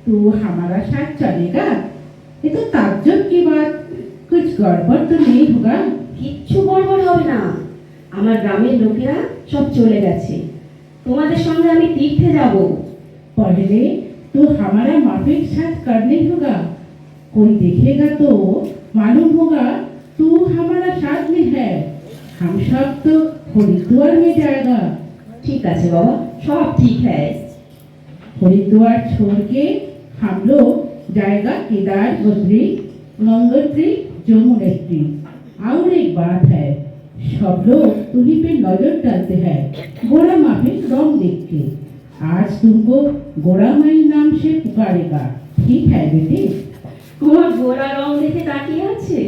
तू हमारा साथ चलेगा? ये तो ताज्जुब की बात, कुछ गड़बड़ तो नहीं होगा? কিচ্ছু গড়বড় হবে না। আমার গ্রামের লোকেরা সব চলে গেছে। তোমাদের সঙ্গে আমি তীর্থে যাব। पहले तो हमारा माफिक साथ करने होगा। कोई देखेगा तो मालूम होगा तू हमारा साथ में है। हम सब तो हरिद्वार में जाएगा। ঠিক আছে বাবা, সব ঠিক है। हरिद्वार छोड़ के हम लोग जाएगा केदार, बद्री, गंगोत्री, यमुनोत्री। और एक बात है, सब लोग तुम्हीं पे नजर डालते हैं गोरा माफिक रंग देख के। आज तुमको गोरा माई नाम से पुकारेगा, ठीक है बेटे? তোমার গোরা রং দেখে তাকিয়ে আছে।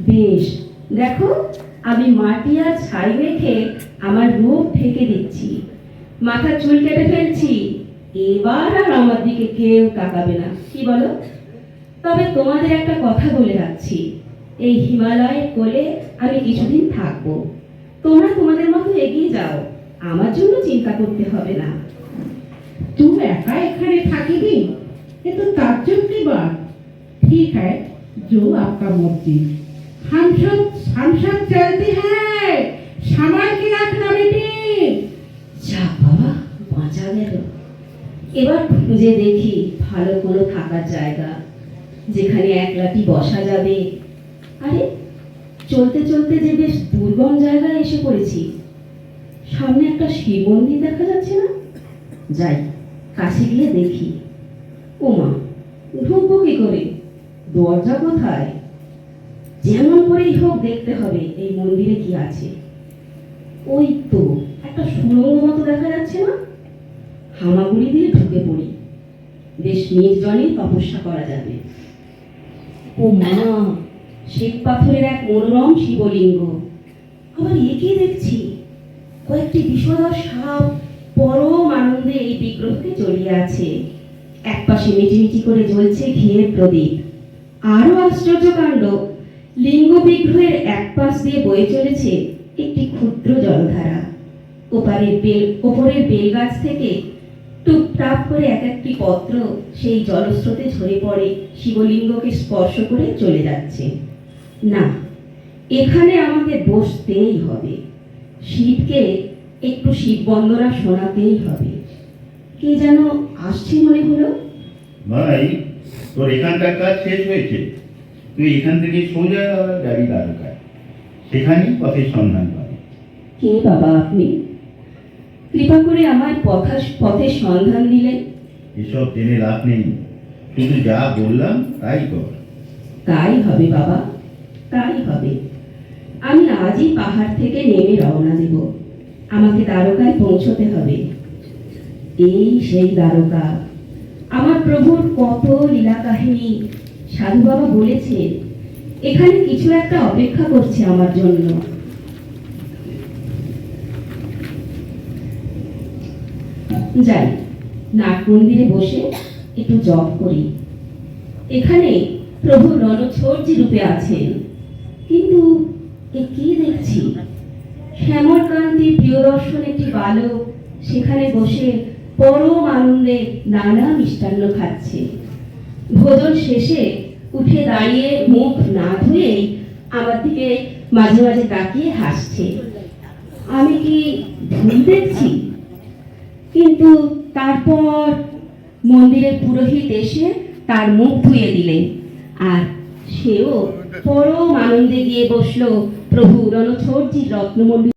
বেশ, দেখো আমি মাটি আর ছাই মেখে আমার রূপ ঢেকে দিচ্ছি, মাথার চুল কেটে ফেলছি। এবার আর আমার দিকে কেউ তাকাবে না, কি বলো? তবে তোমাদের একটা কথা বলে রাখছি, এই হিমালয়ের কোলে আমি কিছুদিন থাকবো। তোমরা তোমাদের মতো এগিয়ে যাও, আমার জন্য চিন্তা করতে হবে না। तुम एका एखाने थाकेगी? ये तो ताज्जुब की बात। ठीक है, जो आपका मर्जी। हम सब चलते हैं। सामान के रखना बेटी। যাক বাবা, বাঁচা গেল। এবার খুঁজে দেখি ভালো কোনো থাকার জায়গা, যেখানে একলাটি বসা যাবে। আরে, চলতে চলতে যে বেশ দুর্গম জায়গায় এসে পড়েছি। সামনে একটা শিব মন্দির দেখা যাচ্ছে না? যাই, কাছে গিয়ে দেখি। ওমা, ঢুকবো কি করে? দরজা কোথায়? যেমন করেই হোক দেখতে হবে এই মন্দিরে কি আছে। ওই তো একটা সুড়ঙ্গ মতো দেখা যাচ্ছে না? হামাগুড়ি দিয়ে ঢুকে পড়ি, বেশ নির্জনে তপস্যা করা যাবে। ও মা, শ্বেত পাথরের এক মনোরম শিবলিঙ্গ। আবার একে দেখছি কয়েকটি বিষধর সাপ পরম আনন্দে এই বিগ্রহকে জড়িয়ে আছে। এক পাশে মিটিমিটি করে জ্বলছে ঘিয়ের প্রদীপ। আরো আশ্চর্য কাণ্ড, লিঙ্গ বিগ্রহের এক পাশ দিয়ে বয়ে চলেছে একটি ক্ষুদ্র জলধারা। ওপরের বেলগাছ থেকে টুপটাপ করে এক একটি পত্র সেই জলস্রোতে ঝরে পড়ে, শিবলিঙ্গকে স্পর্শ করে চলে যাচ্ছে। না, এখানে আমাকে বসতেই হবে, শিবকে একটু শিব বন্দনা শোনাতেই হবে। কে যেন আসছে মনে হলো। ভাই, তোর এখানকার কাজ শেষ হয়েছে, তুই এখান থেকে সোজা যাবি দ্বারকায়, সেখানেই পথের সন্ধান পাবি। কে বাবা আপনি? কৃপা করে আমার পথের সন্ধান দিলেন। এসব জেনে লাভ নেই, শুধু যা বললাম তাই কর। তাই হবে বাবা, তাই হবে। আমি আজই পাহাড় থেকে নেমে রওনা দেব। আমাকে দ্বারকায় পৌঁছতে হবে। এই সেই দ্বারকা, আমার প্রভুর কত লীলা কাহিনী সাধু বাবা বলেছেন। এখানে কিছু একটা অপেক্ষা করছে আমার জন্য। যাই, নাট মন্দিরে বসে একটু জপ করি। এখানে প্রভু রণছোড়জি রূপে আছেন, কিন্তু এ কি দেখছি? শ্যামলকান্তি প্রিয়দর্শন একটি বালক সেখানে বসে পরম আনন্দে নানা মিষ্টান্ন খাচ্ছে। ভোজন শেষে উঠে দাঁড়িয়ে মুখ না ধুয়েই আমার দিকে মাঝে মাঝে তাকিয়ে হাসছে। আমি কি ভুল দেখছি? কিন্তু তারপর মন্দিরের পুরোহিত এসে তার মুখ ধুয়ে দিলেন, আর সেও পরম আনন্দে গিয়ে বসলো প্রভু রণছোড়জির রত্নমন্দির।